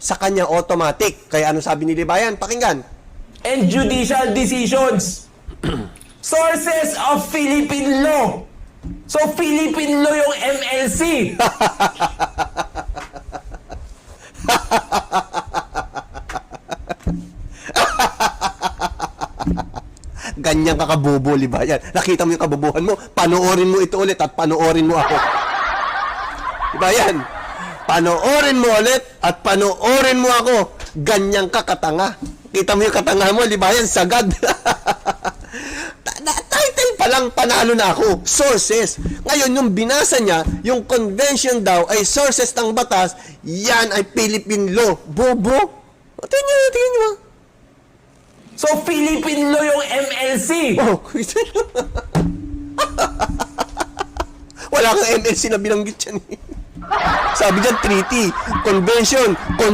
sa kanya automatic. Kaya ano sabi ni Libayan? Pakinggan. And judicial decisions. Sources of Philippine law. So, Philippine law yung MLC. Ganyan ka kabobo, Libayan. Nakita mo yung kabobohan mo, panoorin mo ito ulit at panoorin mo ako. Libayan, panoorin mo ulit at panoorin mo ako. Ganyan ka katanga. Kita mo yung katanga mo, Libayan, sagad. Title pa lang, panalo na ako. Sources. Ngayon, yung binasa niya, yung convention daw ay sources ng batas, yan ay Philippine law. Bobo. Tingnan niyo. So, Philippine law yung MLC. Oh, wala kang MLC na binanggit yan. Sabi dyan, treaty, convention,